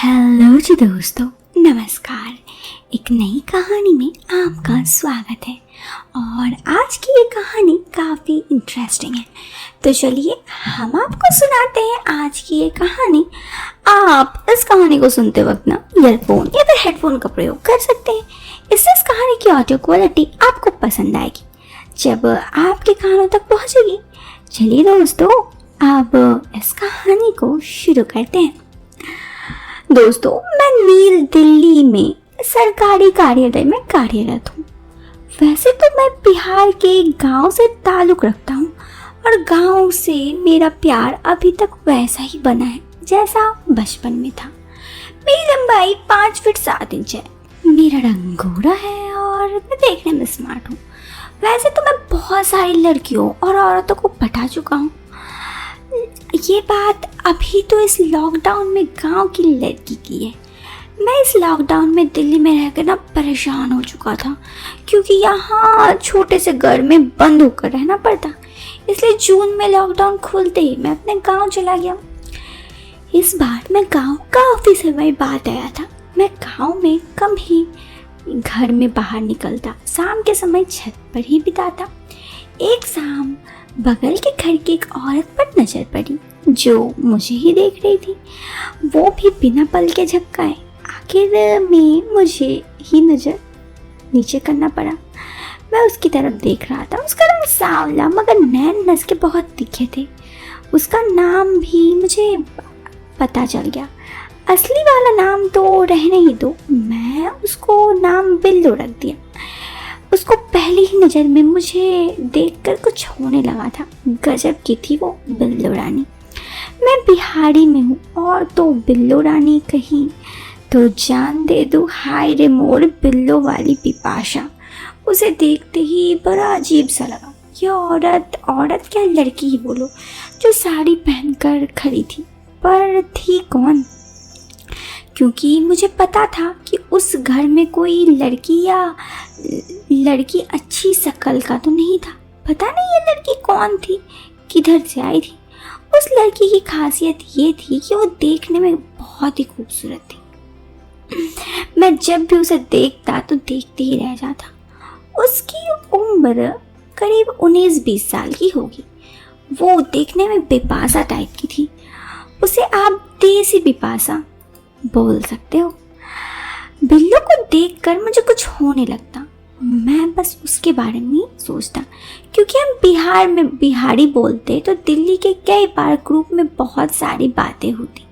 Hello जी दोस्तों, नमस्कार। एक नई कहानी में आपका स्वागत है और आज की ये कहानी काफ़ी इंटरेस्टिंग है। तो चलिए हम आपको सुनाते हैं आज की ये कहानी। आप इस कहानी को सुनते वक्त ना ईयरफोन या फिर हेडफोन का प्रयोग कर सकते हैं। इससे इस कहानी की ऑडियो क्वालिटी आपको पसंद आएगी जब आपके कानों तक पहुँचेगी। चलिए दोस्तों, अब इस कहानी को शुरू करते हैं। दोस्तों, मैं न्यू दिल्ली में सरकारी कार्यालय में कार्यरत हूँ। वैसे तो मैं बिहार के एक गांव से ताल्लुक़ रखता हूँ और गांव से मेरा प्यार अभी तक वैसा ही बना है जैसा बचपन में था। मेरी लंबाई 5 फीट 7 इंच है। मेरा रंग गोरा है और मैं देखने में स्मार्ट हूँ। वैसे तो मैं बहुत सारी लड़कियों और औरतों को पटा चुका हूँ। ये बात अभी तो इस लॉकडाउन में गांव की लड़की की है। मैं इस लॉकडाउन में दिल्ली में रहकर ना परेशान हो चुका था, क्योंकि यहाँ छोटे से घर में बंद होकर रहना पड़ता। इसलिए जून में लॉकडाउन खुलते ही मैं अपने गांव चला गया। इस बार मैं गांव काफ़ी समय बाद आया था। मैं गांव में कम ही घर में बाहर निकलता, शाम के समय छत पर ही बिताता। एक शाम बगल के घर की एक औरत पर नजर पड़ी जो मुझे ही देख रही थी, वो भी बिना पल के झपकाए। आखिर में मुझे ही नजर नीचे करना पड़ा। मैं उसकी तरफ देख रहा था। उसका रंग सांवला मगर नैन नस के बहुत तीखे थे। उसका नाम भी मुझे पता चल गया। असली वाला नाम तो रहने ही दो, मैं उसको नाम बिल्लू रख दिया। उसको पहली ही नज़र में मुझे देखकर कुछ होने लगा था। गजब की थी वो बिल्लू रानी। मैं बिहारी में हूँ और तो बिल्लू रानी कहीं तो जान दे दूँ। हाय रे मोर बिल्लो वाली पिपाशा। उसे देखते ही बड़ा अजीब सा लगा। ये औरत क्या लड़की ही बोलो, जो साड़ी पहनकर खड़ी थी। पर थी कौन? क्योंकि मुझे पता था कि उस घर में कोई लड़की अच्छी शक्ल का तो नहीं था। पता नहीं ये लड़की कौन थी, किधर से आई थी। उस लड़की की खासियत ये थी कि वो देखने में बहुत ही खूबसूरत थी। मैं जब भी उसे देखता तो देखते ही रह जाता। उसकी उम्र करीब 19-20 साल की होगी। वो देखने में बिपाशा टाइप की थी। उसे आप देसी बिपाशा बोल सकते हो। बिल्लू को देखकर मुझे कुछ होने लगता। मैं बस उसके बारे में सोचता, क्योंकि हम बिहार में बिहारी बोलते तो दिल्ली के कई बार ग्रुप में बहुत सारी बातें होती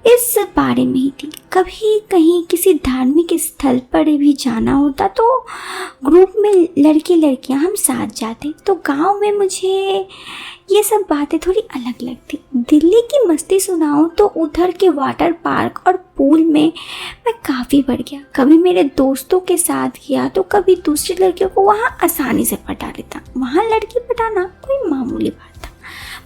इस बारे में ही थी। कभी कहीं किसी धार्मिक स्थल पर भी जाना होता तो ग्रुप में लड़के लड़कियां हम साथ जाते। तो गांव में मुझे ये सब बातें थोड़ी अलग लगती। दिल्ली की मस्ती सुनाऊं तो उधर के वाटर पार्क और पूल में मैं काफ़ी बढ़ गया। कभी मेरे दोस्तों के साथ गया तो कभी दूसरी लड़कियों को वहाँ आसानी से पटा लेता। वहाँ लड़की पटाना कोई मामूली बात था,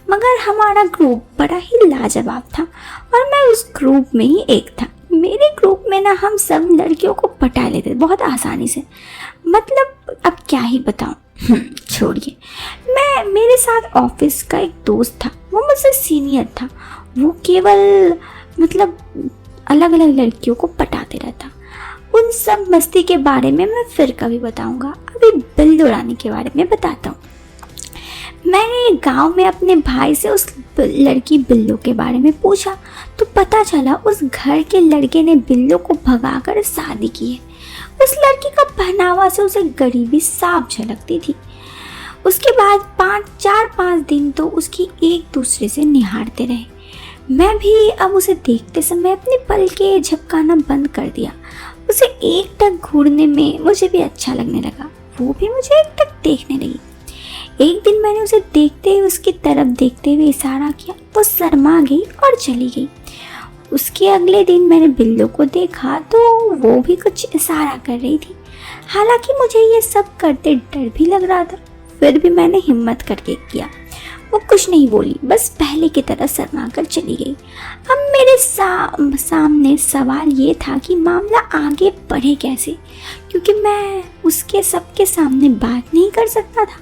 मगर हमारा ग्रुप बड़ा ही लाजवाब था और मैं उस ग्रुप में ही एक था। मेरे ग्रुप में ना हम सब लड़कियों को पटा लेते बहुत आसानी से। मतलब अब क्या ही बताऊं, छोड़िए। मेरे साथ ऑफिस का एक दोस्त था। वो मुझसे सीनियर था। वो केवल अलग अलग लड़कियों को पटाते रहता। उन सब मस्ती के बारे में मैं फिर कभी बताऊंगा। अभी बिल्लू रानी के बारे में बताता हूँ। मैंने गांव में अपने भाई से उस लड़की बिल्लू के बारे में पूछा तो पता चला उस घर के लड़के ने बिल्लू को भगाकर शादी की है। उस लड़की का पहनावा से उसे गरीबी साफ झलकती थी। उसके बाद 4-5 दिन तो उसकी एक दूसरे से निहारते रहे। मैं भी अब उसे देखते समय अपने पल के झपकाना बंद कर दिया। उसे एक टक घूरने में मुझे भी अच्छा लगने लगा। वो भी मुझे एक टक देखने लगी। एक दिन मैंने उसे देखते ही उसकी तरफ देखते हुए इशारा किया। वो शर्मा गई और चली गई। उसके अगले दिन मैंने बिल्लू को देखा तो वो भी कुछ इशारा कर रही थी। हालांकि मुझे ये सब करते डर भी लग रहा था, फिर भी मैंने हिम्मत करके किया। वो कुछ नहीं बोली, बस पहले की तरह शर्मा कर चली गई। अब मेरे सामने सवाल ये था कि मामला आगे बढ़े कैसे, क्योंकि मैं उसके सबके सामने बात नहीं कर सकता था।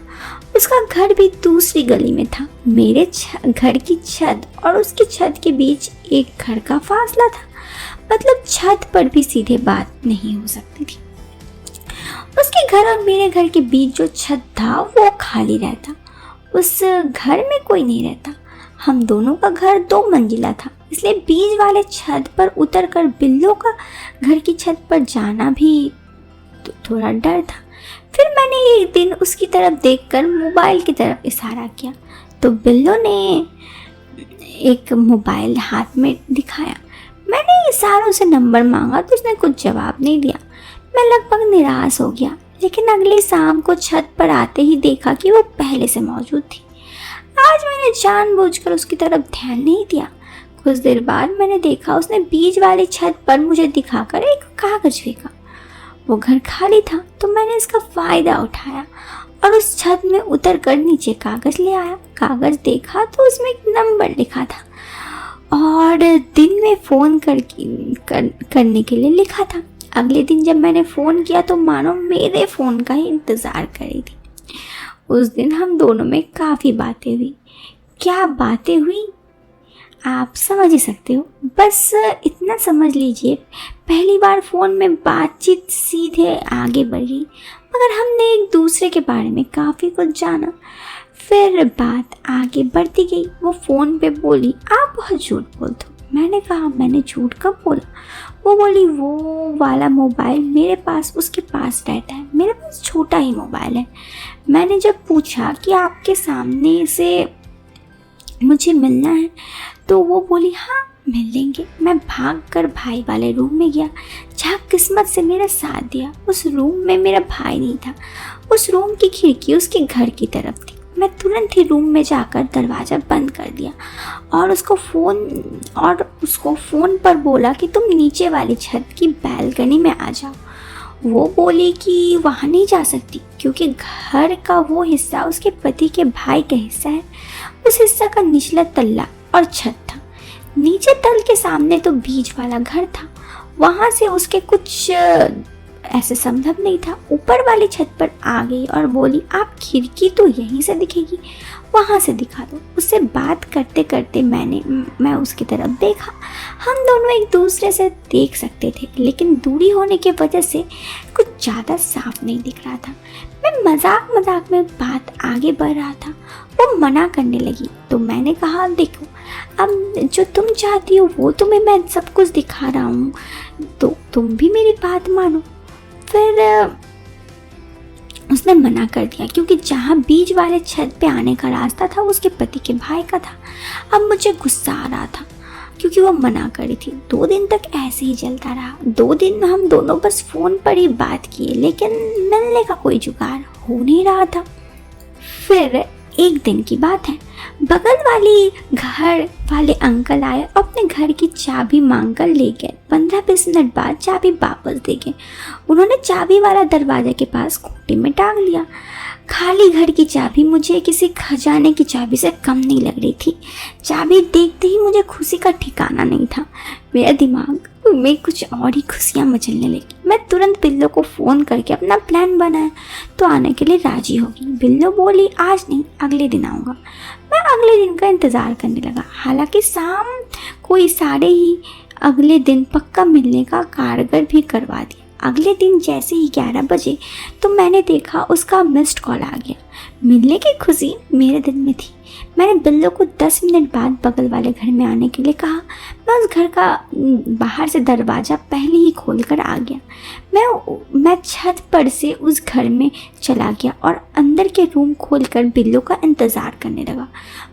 उसका घर भी दूसरी गली में था। मेरे घर की छत और उसकी छत के बीच एक घर का फासला था, मतलब छत पर भी सीधे बात नहीं हो सकती थी। उसके घर और मेरे घर के बीच जो छत था वो खाली रहता। उस घर में कोई नहीं रहता। हम दोनों का घर 2 मंजिला था, इसलिए बीच वाले छत पर उतरकर बिल्लो का घर की छत पर जाना भी थोड़ा डर था। फिर मैंने एक दिन उसकी तरफ देखकर मोबाइल की तरफ इशारा किया तो बिल्लो ने एक मोबाइल हाथ में दिखाया। मैंने इशारों से नंबर मांगा तो उसने कुछ जवाब नहीं दिया। मैं लगभग निराश हो गया, लेकिन अगली शाम को छत पर आते ही देखा कि वो पहले से मौजूद थी। आज मैंने जानबूझकर उसकी तरफ ध्यान नहीं दिया। कुछ देर बाद मैंने देखा उसने बीच वाली छत पर मुझे दिखाकर एक कागज फेंका। वो घर खाली था तो मैंने इसका फायदा उठाया और उस छत में उतरकर नीचे कागज ले आया। कागज देखा तो उसमें एक नंबर लिखा था और दिन में फ़ोन करने के लिए लिखा था। अगले दिन जब मैंने फ़ोन किया तो मानो मेरे फ़ोन का ही इंतज़ार कर रही थी। उस दिन हम दोनों में काफ़ी बातें हुई। क्या बातें हुई आप समझ ही सकते हो। बस इतना समझ लीजिए, पहली बार फ़ोन में बातचीत सीधे आगे बढ़ी, मगर हमने एक दूसरे के बारे में काफ़ी कुछ जाना। फिर बात आगे बढ़ती गई। वो फ़ोन पे बोली, आप बहुत झूठ बोलते हो। मैंने कहा, मैंने झूठ कब बोला? वो बोली, वो वाला मोबाइल मेरे पास उसके पास रहता है, मेरे पास छोटा ही मोबाइल है। मैंने जब पूछा कि आपके सामने से मुझे मिलना है तो वो बोली, हाँ मिल लेंगे। मैं भागकर भाई वाले रूम में गया, जहाँ किस्मत से मेरा साथ दिया। उस रूम में मेरा भाई नहीं था। उस रूम की खिड़की उसके घर की तरफ थी। मैं तुरंत ही रूम में जाकर दरवाज़ा बंद कर दिया और उसको फ़ोन पर बोला कि तुम नीचे वाली छत की बैल्कनी में आ जाओ। वो बोली कि वहाँ नहीं जा सकती क्योंकि घर का वो हिस्सा उसके पति के भाई का हिस्सा है। उस हिस्सा का निचला तल्ला और छत था। नीचे तल के सामने तो बीच वाला घर था। वहाँ से उसके कुछ ऐसे संभव नहीं था। ऊपर वाली छत पर आ गई और बोली, आप खिड़की तो यहीं से दिखेगी, वहाँ से दिखा दो। उससे बात करते करते मैं उसकी तरफ देखा। हम दोनों एक दूसरे से देख सकते थे, लेकिन दूरी होने की वजह से कुछ ज़्यादा साफ नहीं दिख रहा था। मैं मजाक में बात आगे बढ़ रहा था। वो मना करने लगी तो मैंने कहा, देखो अब जो तुम चाहती हो वो तुम्हें मैं सब कुछ दिखा रहा हूँ, तो तुम भी मेरी बात मानो। फिर उसने मना कर दिया क्योंकि जहाँ बीच वाले छत पे आने का रास्ता था उसके पति के भाई का था। अब मुझे गुस्सा आ रहा था क्योंकि वो मना करी थी। 2 दिन तक ऐसे ही चलता रहा। 2 दिन हम दोनों बस फ़ोन पर ही बात किए, लेकिन मिलने का कोई जुगाड़ हो नहीं रहा था। फिर एक दिन की बात है, बगल वाली घर वाले अंकल आए, अपने घर की चाबी मांग कर ले गए। 15-20 मिनट बाद चाबी वापस दे गए। उन्होंने चाबी वाला दरवाजे के पास खूंटी में टांग लिया। खाली घर की चाबी मुझे किसी खजाने की चाबी से कम नहीं लग रही थी। चाबी देखते ही मुझे खुशी का ठिकाना नहीं था। मेरा दिमाग में कुछ और ही खुशियाँ मचलने लगी। मैं तुरंत बिल्लो को फ़ोन करके अपना प्लान बनाया तो आने के लिए राजी हो गई। बिल्लो बोली, आज नहीं अगले दिन आऊँगा। मैं अगले दिन का इंतज़ार करने लगा। हालांकि शाम को इशारे ही अगले दिन पक्का मिलने का कारगर भी करवा दिया। अगले दिन जैसे ही 11 बजे तो मैंने देखा उसका मिस्ड कॉल आ गया। मिलने की खुशी मेरे दिल में थी। मैंने बिल्लो को 10 मिनट बाद बगल वाले घर में आने के लिए कहा। मैं उस घर का बाहर से दरवाज़ा पहले ही खोल कर आ गया। मैं छत पर से उस घर में चला गया और अंदर के रूम खोलकर बिल्लो का इंतज़ार करने लगा।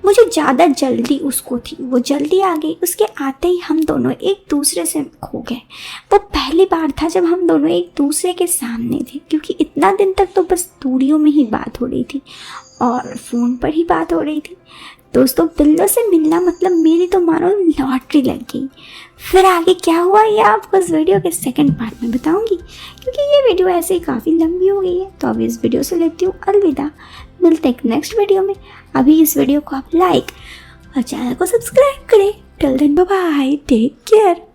मुझे ज़्यादा जल्दी उसको थी। वो जल्दी आ गई। उसके आते ही हम दोनों एक दूसरे से खो गए। वो पहली बार था जब हम दोनों एक दूसरे के सामने थे, क्योंकि इतना दिन तक तो बस दूरियों में ही बात हो रही थी और फ़ोन पर ही बात हो रही थी। दोस्तों, बिल्लो से मिलना मतलब मेरी तो मानो लॉटरी लग गई। फिर आगे क्या हुआ ये आपको इस वीडियो के सेकंड पार्ट में बताऊंगी, क्योंकि ये वीडियो ऐसे ही काफ़ी लंबी हो गई है। तो अब इस वीडियो से लेती हूँ अलविदा। मिलते हैं नेक्स्ट वीडियो में। अभी इस वीडियो को आप लाइक और चैनल को सब्सक्राइब करें। Till then bye bye, take care.